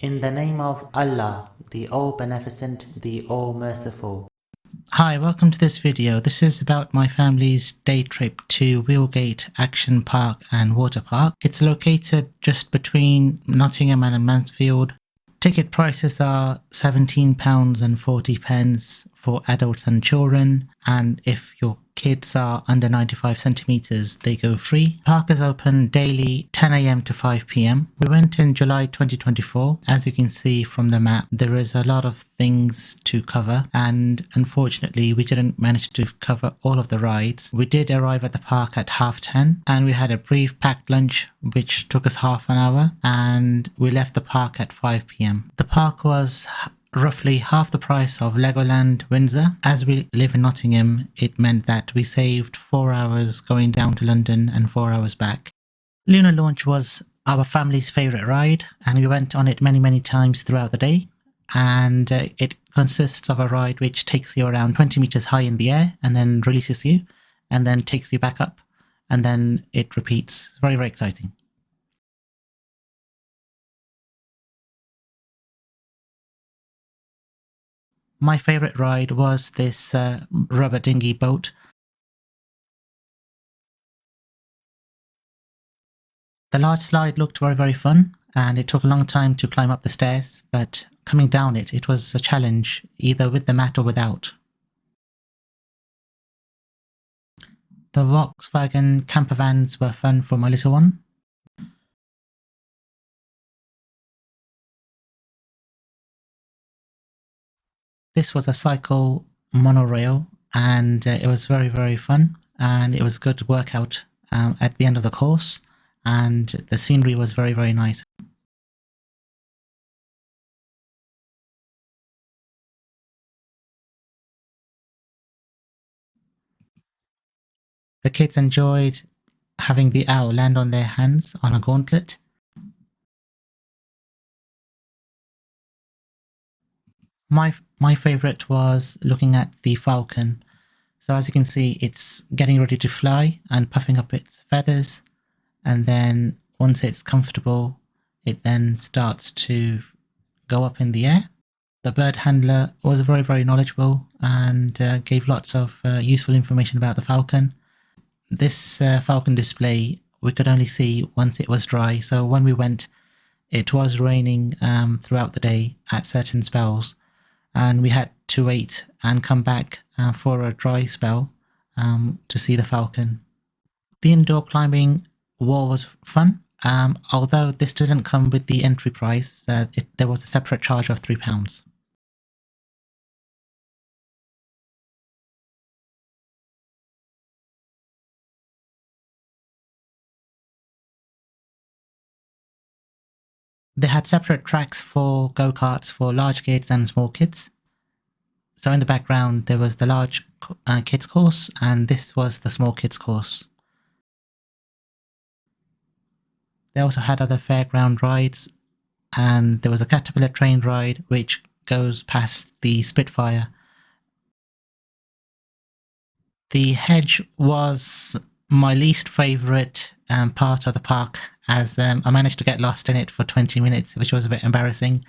In the name of Allah, the All-Beneficent, the All-Merciful. Hi, welcome to this video. This is about my family's day trip to Wheelgate Action Park and Water Park. It's located just between Nottingham and Mansfield. Ticket prices are £17.40 for adults and children, and if your kids are under 95 centimeters, they go free. Park is open daily 10 a.m. to 5 p.m. We went in July 2024. As you can see from the map, there is a lot of things to cover, and unfortunately we didn't manage to cover all of the rides. We did arrive at the park at 10:30, and we had a brief packed lunch which took us half an hour, and we left the park at 5 p.m. The park was roughly half the price of Legoland Windsor. As we live in Nottingham, it meant that we saved 4 hours going down to London and 4 hours back. Lunar Launch was our family's favourite ride, and we went on it many times throughout the day. And it consists of a ride which takes you around 20 meters high in the air and then releases you and then takes you back up, and then it repeats. It's very exciting. My favourite ride was this rubber dinghy boat. The large slide looked very fun, and it took a long time to climb up the stairs, but coming down it was a challenge, either with the mat or without. The Volkswagen camper vans were fun for my little one. This was a cycle monorail, and it was very fun, and it was a good workout at the end of the course, and the scenery was very nice. The kids enjoyed having the owl land on their hands on a gauntlet. My favourite was looking at the falcon. So as you can see, it's getting ready to fly and puffing up its feathers, and then once it's comfortable, it then starts to go up in the air. The bird handler was very knowledgeable and gave lots of useful information about the falcon. This falcon display we could only see once it was dry, so when we went, it was raining throughout the day at certain spells, and we had to wait and come back for a dry spell to see the falcon. The indoor climbing wall was fun, although this didn't come with the entry price. There was a separate charge of £3. They had separate tracks for go-karts for large kids and small kids. So in the background there was the large kids course, and this was the small kids course. They also had other fairground rides, and there was a caterpillar train ride which goes past the Spitfire. The hedge was my least favourite part of the park, as I managed to get lost in it for 20 minutes, which was a bit embarrassing.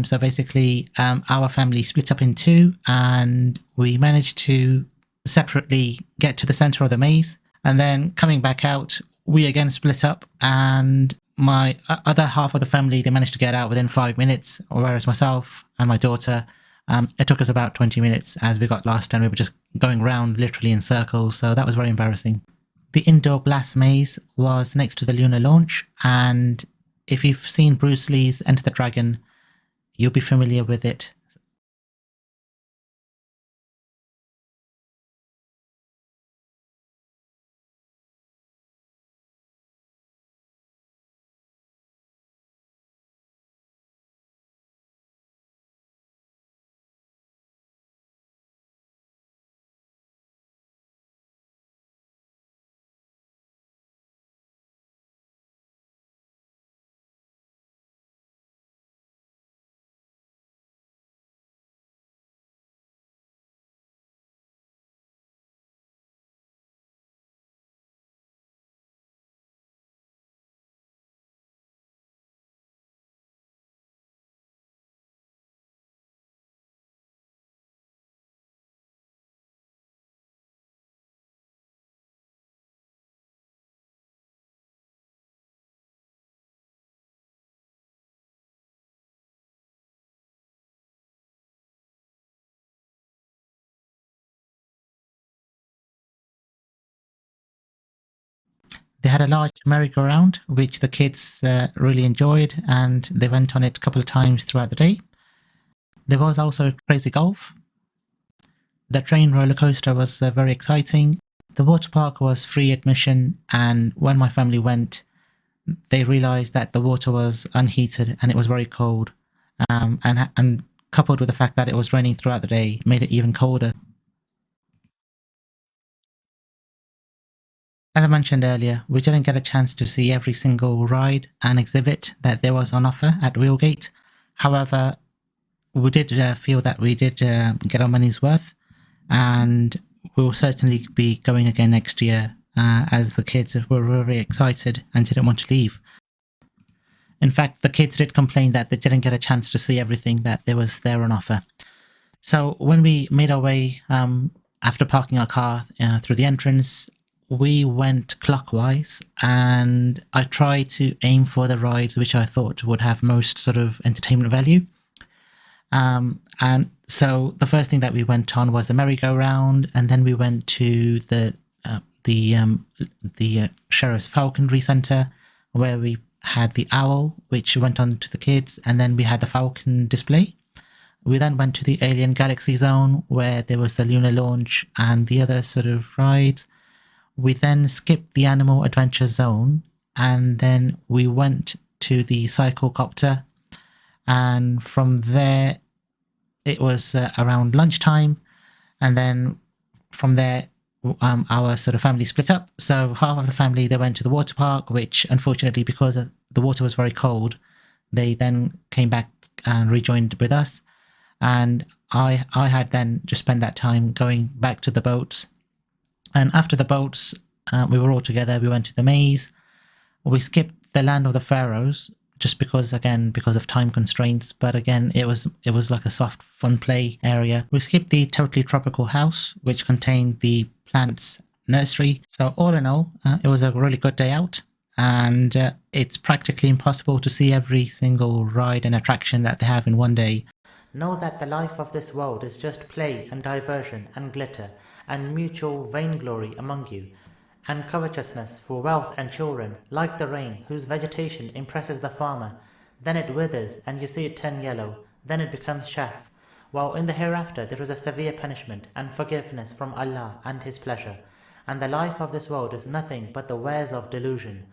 So basically, our family split up in two, and we managed to separately get to the centre of the maze. And then coming back out, we again split up, and my other half of the family, they managed to get out within 5 minutes, whereas myself and my daughter, it took us about 20 minutes as we got lost, and we were just going round literally in circles, so that was very embarrassing. The indoor glass maze was next to the Lunar Launch, and if you've seen Bruce Lee's Enter the Dragon, you'll be familiar with it. They had a large merry-go-round, which the kids really enjoyed, and they went on it a couple of times throughout the day. There was also Crazy Golf. The train roller coaster was very exciting. The water park was free admission, and when my family went, they realized that the water was unheated and it was very cold. And coupled with the fact that it was raining throughout the day, made it even colder. As I mentioned earlier, we didn't get a chance to see every single ride and exhibit that there was on offer at Wheelgate. However, we did feel that we did get our money's worth, and we will certainly be going again next year, as the kids were very excited and didn't want to leave. In fact, the kids did complain that they didn't get a chance to see everything that there was there on offer. So when we made our way, after parking our car through the entrance, we went clockwise, and I tried to aim for the rides which I thought would have most sort of entertainment value. And so the first thing that we went on was the merry-go-round, and then we went to the Sheriff's Falconry Centre, where we had the owl, which went on to the kids, and then we had the falcon display. We then went to the Alien Galaxy Zone, where there was the lunar launch and the other sort of rides. We then skipped the Animal Adventure Zone, and then we went to the Cyclecopter, and from there it was around lunchtime, and then from there our sort of family split up. So half of the family, they went to the water park, which unfortunately, because the water was very cold, they then came back and rejoined with us. And I had then just spent that time going back to the boats. And after the boats, we were all together. We went to the maze. We skipped the Land of the Pharaohs, just because of time constraints. But again, it was like a soft fun play area. We skipped the Totally Tropical House, which contained the plants nursery. So all in all, it was a really good day out. And it's practically impossible to see every single ride and attraction that they have in one day. Know that the life of this world is just play and diversion and glitter and mutual vainglory among you, and covetousness for wealth and children, like the rain whose vegetation impresses the farmer. Then it withers and you see it turn yellow, then it becomes chaff, while in the hereafter there is a severe punishment and forgiveness from Allah and His pleasure. And the life of this world is nothing but the wares of delusion.